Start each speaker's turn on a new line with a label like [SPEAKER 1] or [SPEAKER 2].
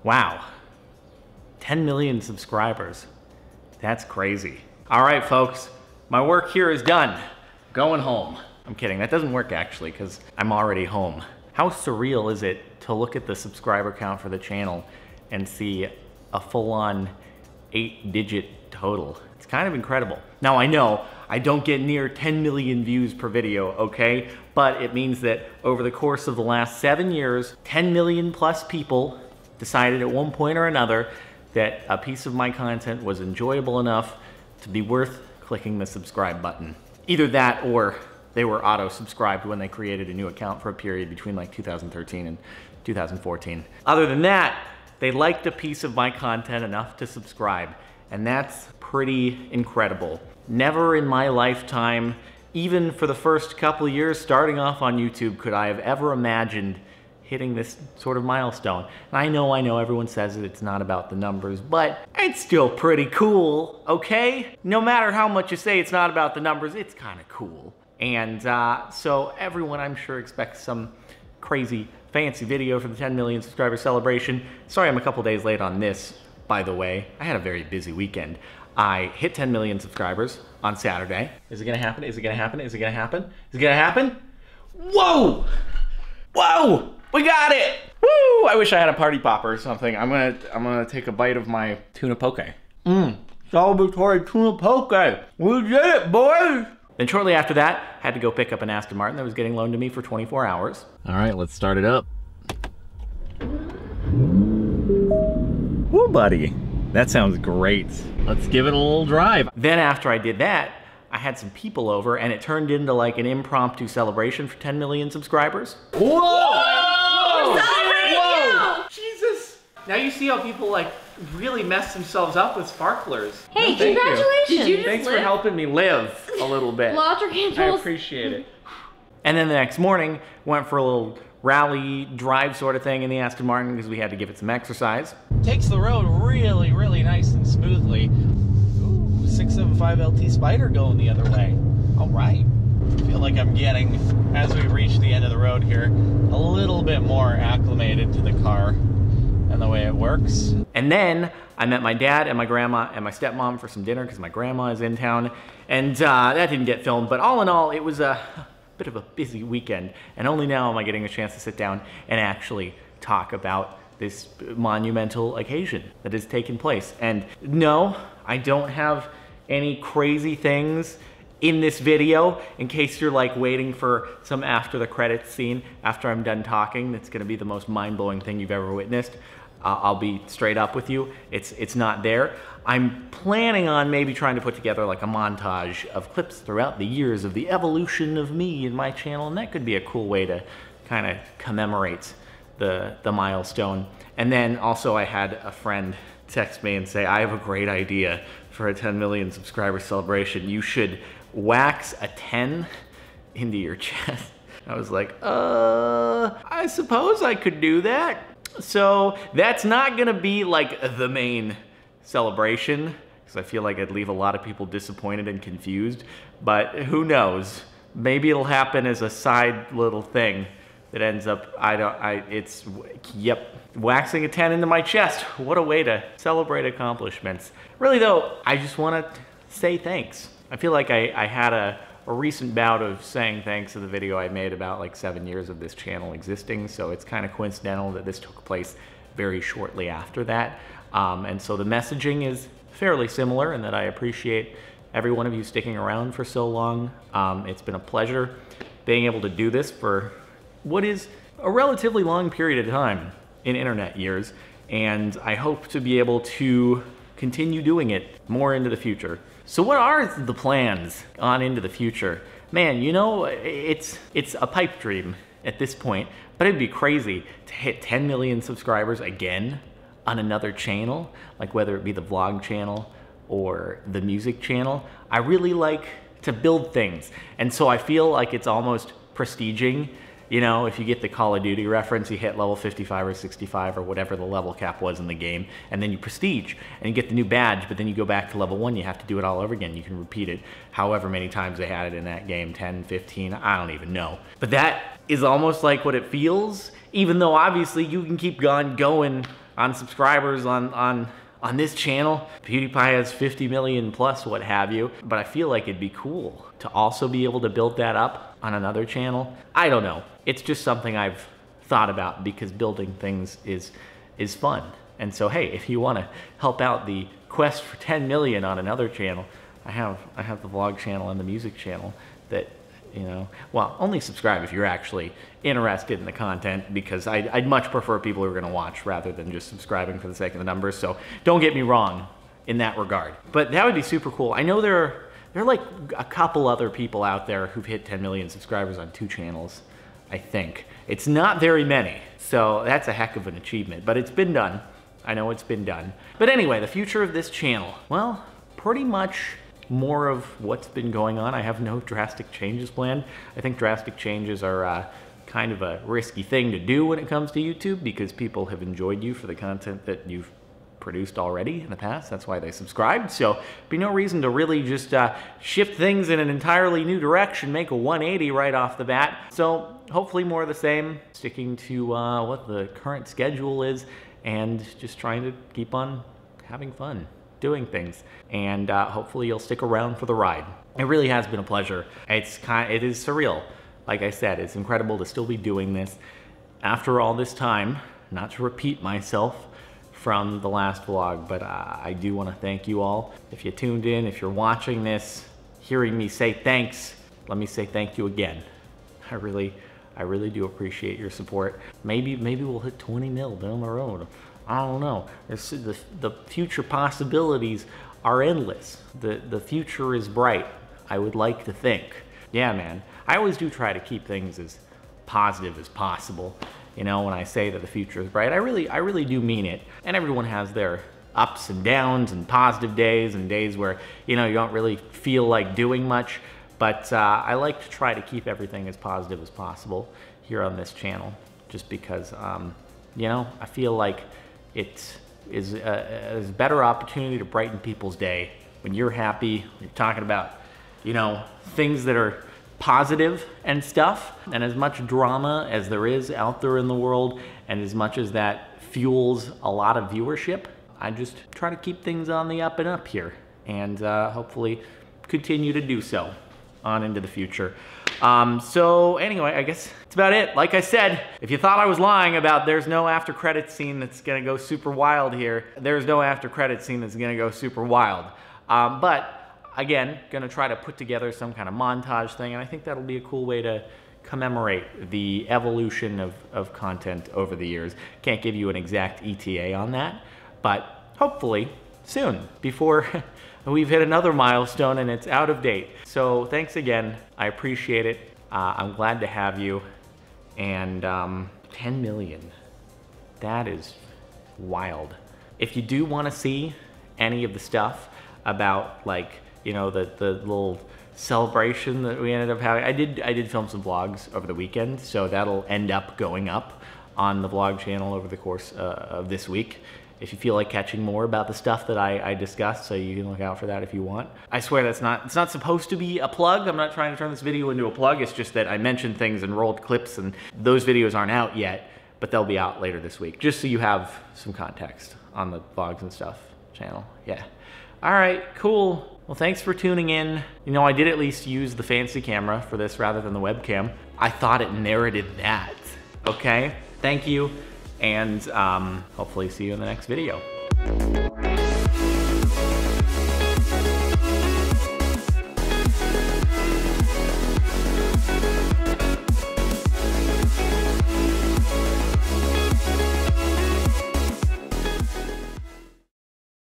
[SPEAKER 1] Wow. 10 million subscribers. That's crazy. All right, folks, my work here is done. Going home. I'm kidding, that doesn't work actually, because I'm already home. How surreal is it to look at the subscriber count for the channel and see a full-on 8-digit total? It's kind of incredible. Now I know I don't get near 10 million views per video, okay? But it means that over the course of the last 7 years, 10 million plus people decided at one point or another that a piece of my content was enjoyable enough to be worth clicking the subscribe button. Either that or they were auto-subscribed when they created a new account for a period between like 2013 and 2014. Other than that, they liked a piece of my content enough to subscribe, and that's pretty incredible. Never in my lifetime, even for the first couple of years starting off on YouTube, could I have ever imagined hitting this sort of milestone. And I know everyone says that it's not about the numbers, but it's still pretty cool, okay? No matter how much you say it's not about the numbers, it's kind of cool. And so everyone, I'm sure, expects some crazy fancy video for the 10 million subscriber celebration. Sorry I'm a couple days late on this, by the way. I had a very busy weekend. I hit 10 million subscribers on Saturday. Is it gonna happen? Is it gonna happen? Is it gonna happen? Is it gonna happen? Whoa! Whoa! We got it! Woo! I wish I had a party popper or something. I'm gonna take a bite of my tuna poke. Celebratory tuna poke. We did it, boys! Then shortly after that, had to go pick up an Aston Martin that was getting loaned to me for 24 hours. All right, let's start it up. Woo, buddy. That sounds great. Let's give it a little drive. Then after I did that, I had some people over and it turned into like an impromptu celebration for 10 million subscribers. Whoa! Whoa! Jesus! Now you see how people like really mess themselves up with sparklers.
[SPEAKER 2] Hey, congratulations! Did you just
[SPEAKER 1] Thanks for helping me live a little bit. I appreciate it. And then the next morning, went for a little rally drive sort of thing in the Aston Martin because we had to give it some exercise. Takes the road really, really nice and smoothly. Ooh, 675 LT Spider going the other way. All right. I feel like I'm getting, as we reach the end of the road here, a little bit more acclimated to the car and the way it works. And then I met my dad and my grandma and my stepmom for some dinner because my grandma is in town. And that didn't get filmed, but all in all, it was a bit of a busy weekend. And only now am I getting a chance to sit down and actually talk about this monumental occasion that has taken place. And no, I don't have any crazy things in this video, in case you're like waiting for some after the credits scene after I'm done talking. That's gonna be the most mind-blowing thing you've ever witnessed. I'll be straight up with you. It's not there. I'm planning on maybe trying to put together like a montage of clips throughout the years of the evolution of me and my channel, and that could be a cool way to kind of commemorate the milestone. And then also I had a friend text me and say, I have a great idea for a 10 million subscriber celebration. You should wax a 10 into your chest. I was like, I suppose I could do that. So that's not gonna be like the main celebration, because I feel like I'd leave a lot of people disappointed and confused, but who knows? Maybe it'll happen as a side little thing that ends up, yep, waxing a 10 into my chest. What a way to celebrate accomplishments. Really though, I just wanna say thanks. I feel like I had a recent bout of saying thanks to the video I made about like 7 years of this channel existing, so it's kind of coincidental that this took place very shortly after that. And so the messaging is fairly similar in that I appreciate every one of you sticking around for so long. It's been a pleasure being able to do this for what is a relatively long period of time in internet years, and I hope to be able to continue doing it more into the future. So what are the plans on into the future? Man, you know, it's a pipe dream at this point, but it'd be crazy to hit 10 million subscribers again on another channel, like whether it be the vlog channel or the music channel. I really like to build things, and so I feel like it's almost prestiging. You know, if you get the Call of Duty reference, you hit level 55 or 65 or whatever the level cap was in the game, and then you prestige, and you get the new badge, but then you go back to level 1, you have to do it all over again. You can repeat it however many times they had it in that game, 10, 15, I don't even know. But that is almost like what it feels, even though obviously you can keep going on subscribers on this channel. PewDiePie has 50 million plus, what have you. But I feel like it'd be cool to also be able to build that up on another channel. I don't know. It's just something I've thought about because building things is fun. And so, hey, if you want to help out the quest for 10 million on another channel, I have the vlog channel and the music channel that, you know, well, only subscribe if you're actually interested in the content, because I'd much prefer people who are going to watch rather than just subscribing for the sake of the numbers. So don't get me wrong in that regard. But that would be super cool. I know there are like a couple other people out there who've hit 10 million subscribers on 2 channels, I think. It's not very many, so that's a heck of an achievement, but it's been done. I know it's been done. But anyway, the future of this channel, well, pretty much more of what's been going on. I have no drastic changes planned. I think drastic changes are kind of a risky thing to do when it comes to YouTube, because people have enjoyed you for the content that you've produced already in the past. That's why they subscribed. So be no reason to really just shift things in an entirely new direction, make a 180 right off the bat. So hopefully more of the same, sticking to what the current schedule is, and just trying to keep on having fun doing things. And hopefully you'll stick around for the ride. It really has been a pleasure. It is surreal. Like I said, it's incredible to still be doing this after all this time. Not to repeat myself from the last vlog, but I do want to thank you all. If you tuned in, if you're watching this, hearing me say thanks, let me say thank you again. I really do appreciate your support. Maybe we'll hit 20 mil down the road. I don't know. The future possibilities are endless. The future is bright, I would like to think. Yeah, man. I always do try to keep things as positive as possible. You know, when I say that the future is bright, I really do mean it. And everyone has their ups and downs and positive days and days where, you know, you don't really feel like doing much. But I like to try to keep everything as positive as possible here on this channel, just because, you know, I feel like it is a better opportunity to brighten people's day when you're happy, you're talking about, you know, things that are positive and stuff. And as much drama as there is out there in the world, and as much as that fuels a lot of viewership, I just try to keep things on the up and up here, and hopefully continue to do so on into the future. So anyway, I guess that's about it. Like I said, if you thought I was lying about there's no after credit scene that's gonna go super wild here, there's no after credit scene that's gonna go super wild. But again, gonna try to put together some kind of montage thing, and I think that'll be a cool way to commemorate the evolution of content over the years. Can't give you an exact ETA on that, but hopefully soon, before we've hit another milestone and it's out of date. So thanks again, I appreciate it. I'm glad to have you. And 10 million, that is wild. If you do want to see any of the stuff about, like, you know, the little celebration that we ended up having, I did film some vlogs over the weekend, so that'll end up going up on the vlog channel over the course of this week. If you feel like catching more about the stuff that I discussed, so you can look out for that if you want. I swear it's not supposed to be a plug. I'm not trying to turn this video into a plug. It's just that I mentioned things and rolled clips, and those videos aren't out yet, but they'll be out later this week, just so you have some context on the vlogs and stuff channel. Yeah. All right, cool. Well, thanks for tuning in. You know, I did at least use the fancy camera for this rather than the webcam. I thought it merited that, okay? Thank you. And hopefully see you in the next video.